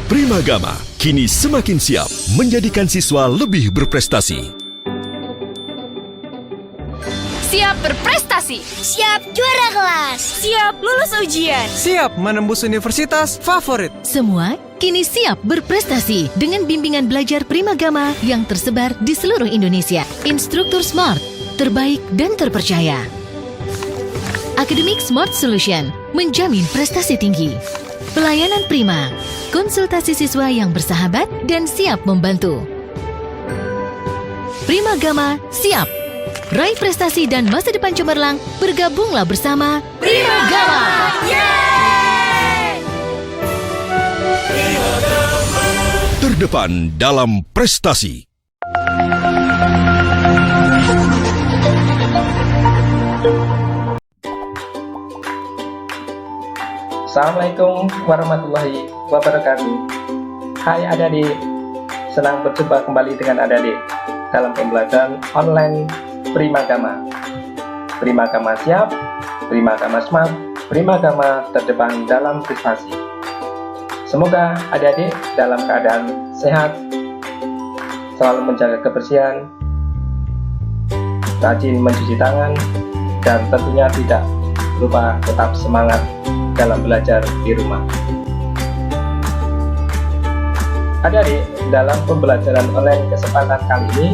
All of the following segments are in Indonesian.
Primagama kini semakin siap menjadikan siswa lebih berprestasi. Siap berprestasi, siap juara kelas, siap lulus ujian, siap menembus universitas favorit. Semua kini siap berprestasi dengan bimbingan belajar Primagama yang tersebar di seluruh Indonesia. Instruktur smart, terbaik dan terpercaya. Academic Smart Solution menjamin prestasi tinggi. Pelayanan prima, konsultasi siswa yang bersahabat dan siap membantu. Primagama siap. Raih prestasi dan masa depan cemerlang, bergabunglah bersama Primagama. Terdepan dalam prestasi. Assalamualaikum warahmatullahi wabarakatuh. Hai adik-adik, senang berjumpa kembali dengan adik-adik dalam pembelajaran online Primagama. Primagama siap, Primagama smart, Primagama terdepan dalam prestasi. Semoga adik-adik dalam keadaan sehat, selalu menjaga kebersihan, rajin mencuci tangan, dan tentunya tidak lupa tetap semangat dalam belajar di rumah. Adik-adik, dalam pembelajaran online kesempatan kali ini,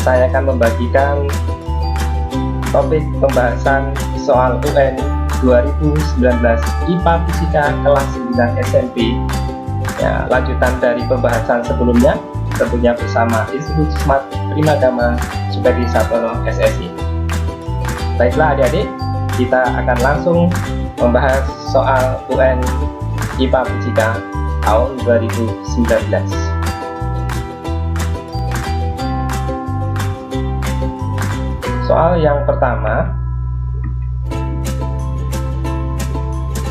saya akan membagikan topik pembahasan soal UN 2019 IPA Fisika kelas 9 SMP. Ya, lanjutan dari pembahasan sebelumnya, tentunya bersama Institut Smart Primagama Supadi Sartono SSI. Baiklah adik-adik, kita akan langsung membahas soal UN IPA Fisika tahun 2019. Soal yang pertama,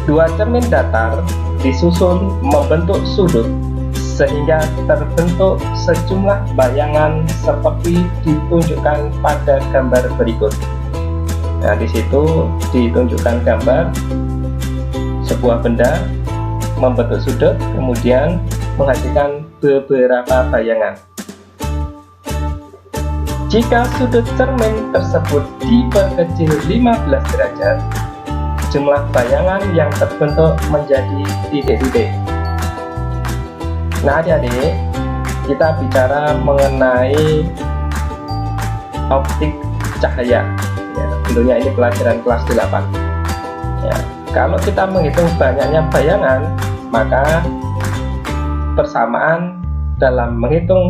dua cermin datar disusun membentuk sudut sehingga terbentuk sejumlah bayangan seperti ditunjukkan pada gambar berikut. Nah, di situ ditunjukkan gambar sebuah benda membentuk sudut, kemudian menghasilkan beberapa bayangan. Jika sudut cermin tersebut diperkecil 15 derajat, jumlah bayangan yang terbentuk menjadi titik-titik. Nah adik-adik, kita bicara mengenai optik cahaya. Ya, tentunya ini pelajaran kelas 8. Ya, kalau kita menghitung banyaknya bayangan, maka persamaan dalam menghitung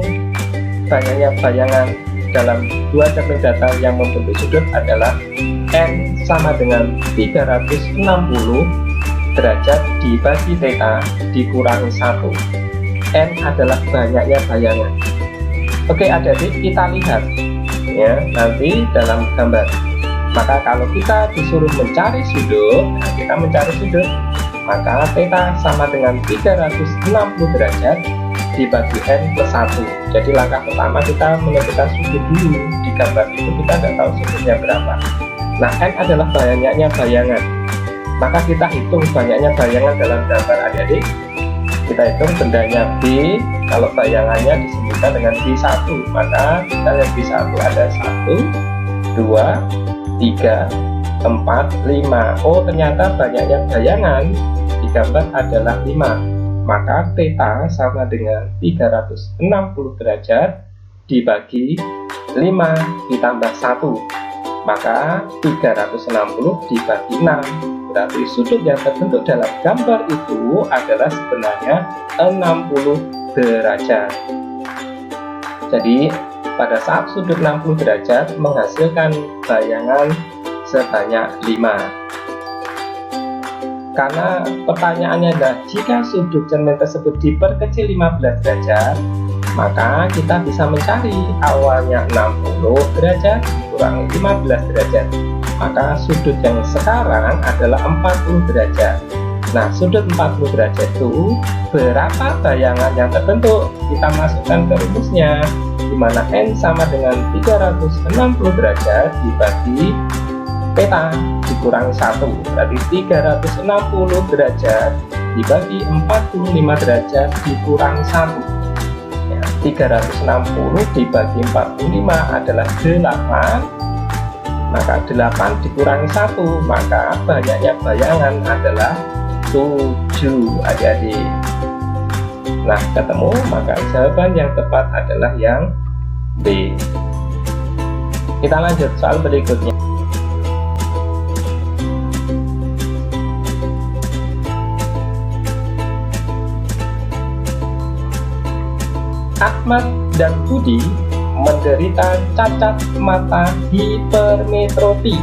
banyaknya bayangan dalam dua cermin datar yang membentuk sudut adalah N sama dengan 360 derajat dibagi theta dikurangi 1. N adalah banyaknya bayangan. Oke adik-adik, kita lihat ya nanti dalam gambar. Maka kalau kita disuruh mencari sudut, nah kita mencari sudut, maka theta sama dengan 360 derajat dibagi N plus 1. Jadi langkah pertama kita menentukan sudut dulu. Di gambar itu kita tidak tahu sudutnya berapa. Nah N adalah banyaknya bayangan, maka kita hitung banyaknya bayangan dalam gambar adik-adik. Kita hitung bendanya B, kalau bayangannya disebutkan dengan B1, maka kita lihat B1 ada 1, 2, 3, 4, 5. Oh ternyata banyaknya bayangan di gambar adalah 5. Maka theta sama dengan 360 derajat dibagi 5 ditambah 1. Maka 360 dibagi 6. Berarti sudut yang terbentuk dalam gambar itu adalah sebenarnya 60 derajat. Jadi pada saat sudut 60 derajat menghasilkan bayangan sebanyak 5. Karena pertanyaannya adalah jika sudut cermin tersebut diperkecil 15 derajat, maka kita bisa mencari awalnya 60 derajat dikurangi 15 derajat. Maka sudut yang sekarang adalah 40 derajat. Nah, sudut 40 derajat itu berapa bayangan yang terbentuk? Kita masukkan ke rumusnya, di mana N sama dengan 360 derajat dibagi theta dikurangi 1, berarti 360 derajat dibagi 45 derajat dikurangi 1. Ya, 360 dibagi 45 adalah 8. Maka 8 dikurangi 1, maka banyaknya bayangan adalah 7 adik-adik. Nah, ketemu, maka jawaban yang tepat adalah yang B. Kita lanjut soal berikutnya. Ahmad dan Budi menderita cacat mata hipermetropi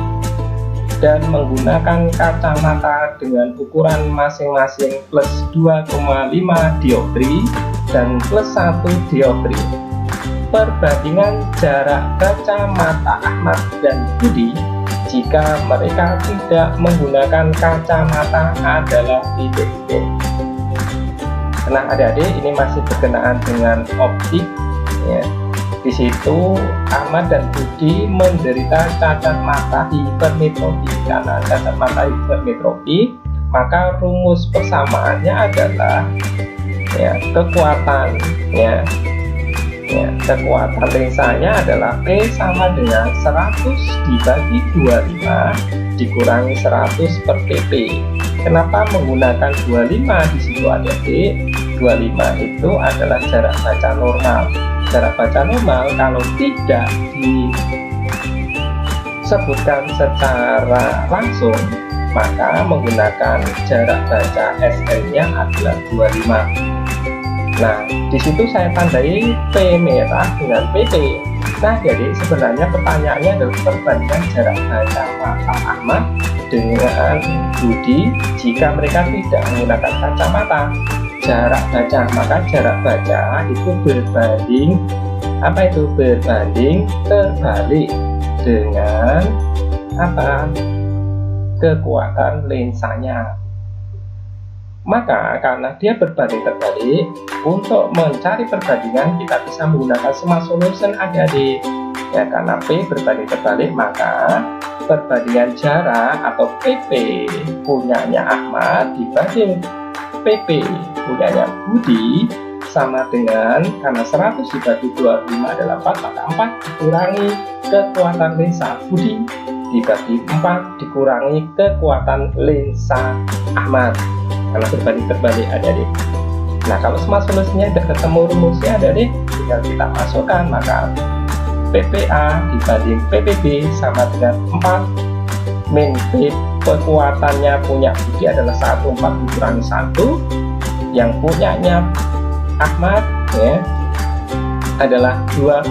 dan menggunakan kacamata dengan ukuran masing-masing plus 2,5 dioptri dan plus 1 dioptri. Perbandingan jarak kacamata Ahmad dan Budi jika mereka tidak menggunakan kacamata adalah titik-titik. Nah, adik-adik, ini masih berkenaan dengan optik ya. Di situ Ahmad dan Budi menderita cacat mata hipermetropi. Karena cacat mata hipermetropi, maka rumus persamaannya adalah ya, kekuatan kekuatan lensanya adalah P sama dengan 100 dibagi 25 dikurangi 100 per PP. Kenapa menggunakan 25 di situ adik-adik? 25 itu adalah jarak baca normal. Jarak baca normal kalau tidak disebutkan secara langsung, maka menggunakan jarak baca SL-nya adalah 25. Nah, di situ saya tandai P merah dengan PP. Nah, jadi sebenarnya pertanyaannya adalah perbandingan jarak baca mata Ahmad dengan Budi jika mereka tidak menggunakan kacamata. Jarak baca, maka jarak baca itu berbanding apa itu? Berbanding terbalik dengan apa? Kekuatan lensanya. Maka karena dia berbanding terbalik, untuk mencari perbandingan kita bisa menggunakan smart solution adik-adik. Ya, karena P berbanding terbalik, maka perbandingan jarak atau PP punyanya Ahmad dibanding PP punyanya Budi sama dengan, karena 100 dibagi 25 adalah 4, maka 4 dikurangi kekuatan lensa Budi dibagi 4 dikurangi kekuatan lensa Ahmad. Karena berbanding terbalik adik-adik. Nah, kalau smart solusinya sudah ketemu rumusnya adik-adik, tinggal kita masukkan, maka PPA dibanding PPB sama dengan 4 min P kekuatannya punya Budi adalah 1, 4 dikurangi 1, yang punyanya Ahmad ya adalah 2,5,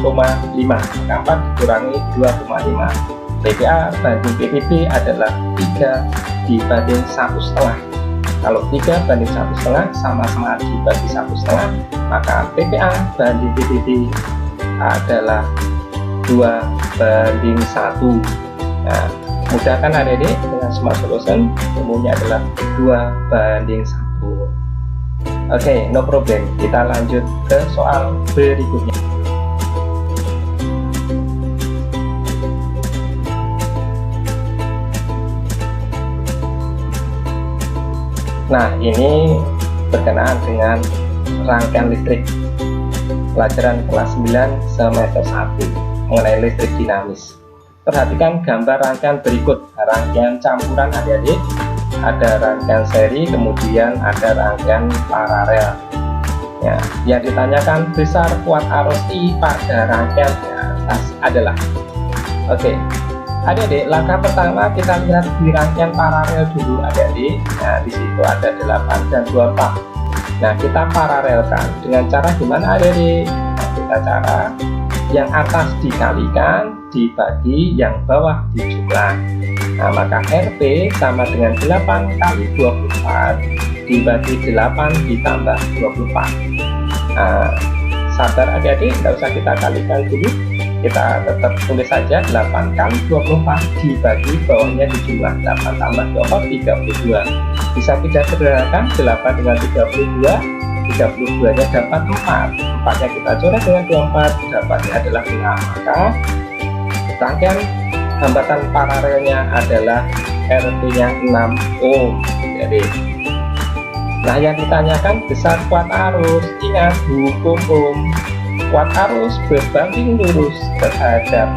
maka 4 dikurangi 2,5. PPA banding PPB adalah 3 dibanding 1,5. Kalau 3 banding 1,5 sama-sama dibagi 1,5, maka PPA banding PPB adalah 2 banding 1. Nah, mudah kan adik-adik dengan smart solution, umumnya adalah 2 banding 1. Oke, no problem. Kita lanjut ke soal berikutnya. Nah, ini berkenaan dengan rangkaian listrik pelajaran kelas 9 semester 1 mengenai listrik dinamis. Perhatikan gambar rangkaian berikut. Rangkaian campuran adik-adik, ada rangkaian seri, kemudian ada rangkaian paralel ya. Yang ditanyakan besar kuat arus I pada rangkaian atas adalah, oke, adik-adik, langkah pertama kita lihat di rangkaian paralel dulu adik-adik. Nah, di situ ada 8 dan 24. Nah, kita paralelkan dengan cara gimana adik-adik? Nah, kita cara yang atas dikalikan dibagi yang bawah dijumlah. Nah, maka RP sama dengan 8 kali 24 dibagi 8 ditambah 24. Nah, sabar adik-adik, tidak usah kita kalikan dulu, kita tetap tulis saja 8 kali 24 dibagi bawahnya dijumlah 8 tambah 24 32. Bisa kita sederhanakan 8 dengan 32, 32 nya dapat 4, 4 nya kita coret dengan 24, dapatnya adalah 6. Maka rangkaian hambatan paralelnya adalah RP nya 6 ohm. Jadi Nah, yang ditanyakan besar kuat arus. Ingat hukum kuat arus berbanding lurus terhadap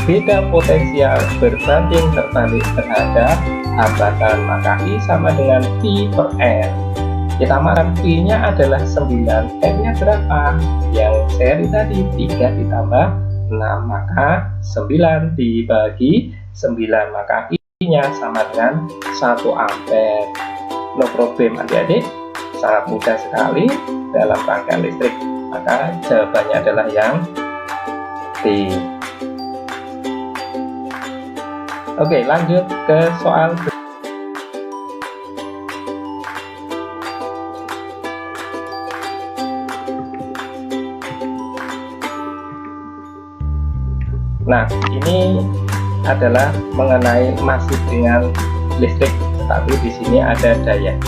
beda potensial berbanding terbalik terhadap hambatan, maka I sama dengan P per R. Kita makan P-nya adalah 9, R-nya berapa? Yang seri tadi 3 ditambah 6, maka 9 dibagi 9, maka I-nya sama dengan 1 ampere. No problem adik-adik, sangat mudah sekali dalam rangkaian listrik, maka jawabannya adalah yang D. Oke, lanjut ke soal Nah, ini adalah mengenai masih dengan listrik, tetapi di sini ada daya.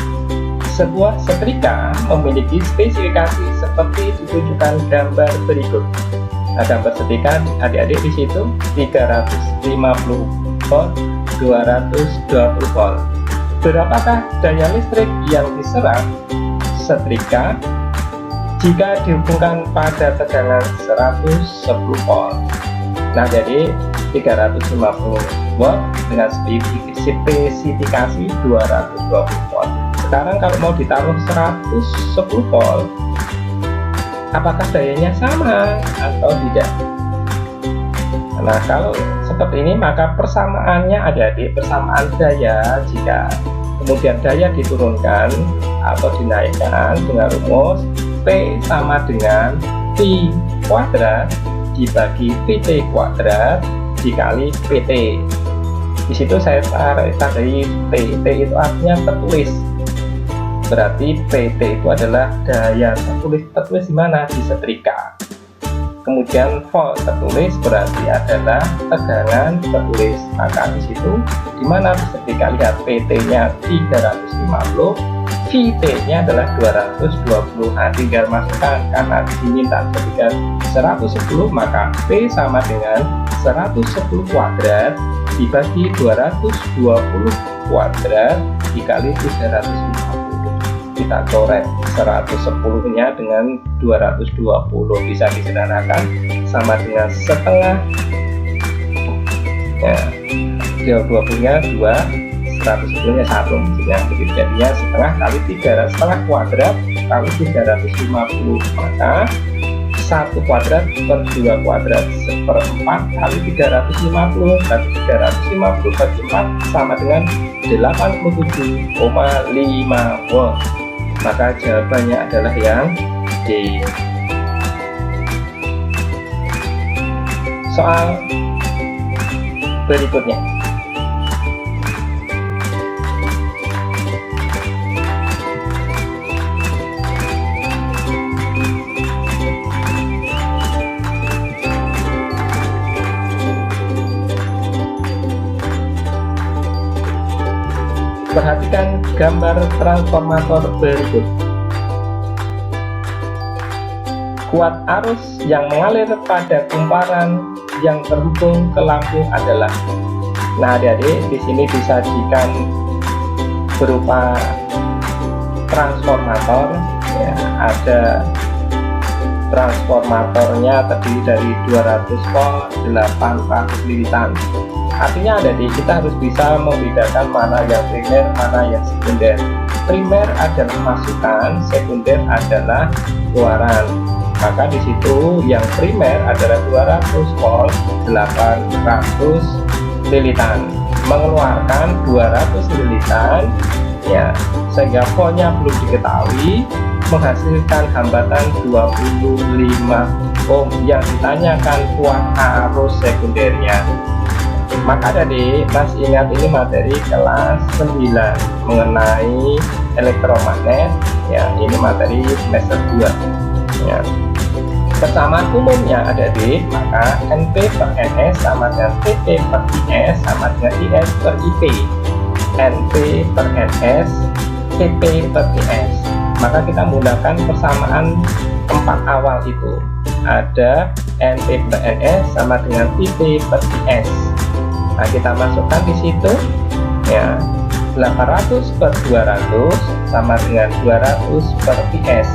Sebuah setrika memiliki spesifikasi seperti ditunjukkan gambar berikut. Nah, gambar setrika adik-adik di situ 350 volt, 220 volt. Berapakah daya listrik yang diserap setrika jika dihubungkan pada tegangan 110 volt? Nah, jadi 350 volt dengan spesifikasi 220 volt. Sekarang kalau mau ditaruh 110 volt, apakah dayanya sama atau tidak? Nah, kalau seperti ini maka persamaannya adik-adik, persamaan daya jika kemudian daya diturunkan atau dinaikkan dengan rumus P sama dengan P kuadrat dibagi PT kuadrat dikali PT. Di situ saya tandai T. T itu artinya tertulis. Berarti PT itu adalah daya tertulis di mana? Di setrika. Kemudian volt tertulis berarti adalah tegangan tertulis. Maka di situ di mana bisa setrika, lihat PT-nya 350, VT-nya adalah 220. Nah, tinggal masukkan karena diminta ketika 110, maka P sama dengan 110 kuadrat dibagi 220 kuadrat dikali 350. Kita coret 110-nya dengan 220, bisa disederhanakan sama dengan setengah ya, 20-nya 2, 110-nya 1, maksudnya begitu. Jadinya setengah kali 3, setengah kuadrat kali 350, maka 1 kuadrat per 2 kuadrat seperempat kali 350, berarti 350 bagi 4 sama dengan 87,5 volt. Maka jawabannya adalah yang D. Soal berikutnya. Perhatikan gambar transformator berikut. Kuat arus yang mengalir pada kumparan yang terhubung ke lampu adalah. Nah, adik-adik, di sini disajikan berupa transformator. Ya, ada transformatornya terdiri dari 200 volt, 800 lilitan. Artinya kita harus bisa membedakan mana yang primer, mana yang sekunder. Primer adalah masukan, sekunder adalah keluaran. Maka di situ yang primer adalah 200 volt, 800 lilitan, mengeluarkan 200 lilitan, ya, sehingga voltnya belum diketahui, menghasilkan hambatan 25 ohm. Yang ditanyakan kuat arus sekundernya. Maka masih ingat ini materi kelas 9 mengenai elektromagnet, ya, ini materi semester 2 ya. Persamaan umumnya maka NP per NS sama dengan TP per IS sama dengan IS per IP. NP per NS, TP per IS. Maka kita menggunakan persamaan 4 awal itu. Ada NP per NS sama dengan IP per IS. Nah, kita masukkan di situ ya, 800 per 200 sama dengan 200 per PS.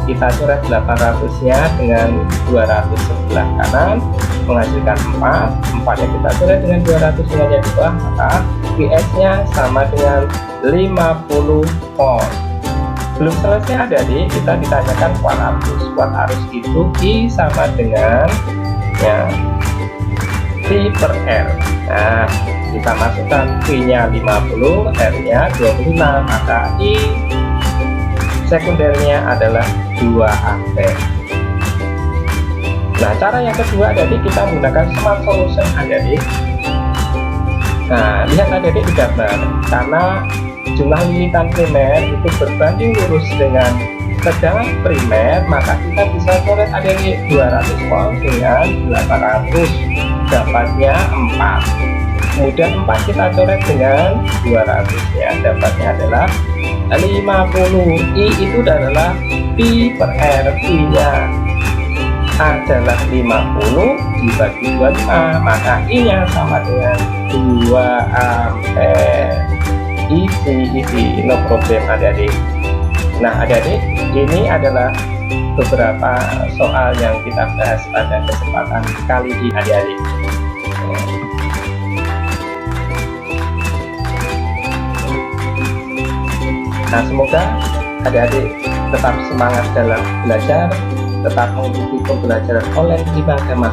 Kita coret 800-nya dengan 200 sebelah kanan menghasilkan 4 nya kita coret dengan 200 semuanya di bawah, maka PS-nya sama dengan 50 volt. Belum selesai adik-adik, kita ditanyakan kuat arus. Kuat arus itu I sama dengan ya, V per R. Nah, kita masukkan V-nya 50, R-nya 25, maka I sekundernya adalah 2 ampere. Nah, cara yang kedua adik-adik, kita menggunakan smart solution adik-adik. Nah, lihat adik-adik di gambar, karena jumlah limitan primer itu berbanding lurus dengan tegangan primer, maka kita bisa coret adik-adik 200 volt dengan 800, dapatnya 4. Kemudian 4 kita coret dengan 200, ya, dapatnya adalah 50. I itu adalah P per R, P-nya adalah 50 dibagi 25, maka I-nya sama dengan 2 ampere. Easy, no problem adik-adik. Nah adik-adik, ini adalah beberapa soal yang kita bahas pada kesempatan kali ini adik-adik. Nah, semoga adik-adik tetap semangat dalam belajar, tetap mengikuti pembelajaran online Primagama,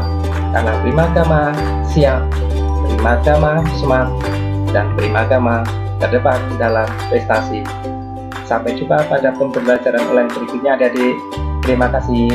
karena Primagama siap, Primagama smart, dan Primagama ke depan dalam prestasi. Sampai jumpa pada pembelajaran online berikutnya adik-adik. Terima kasih.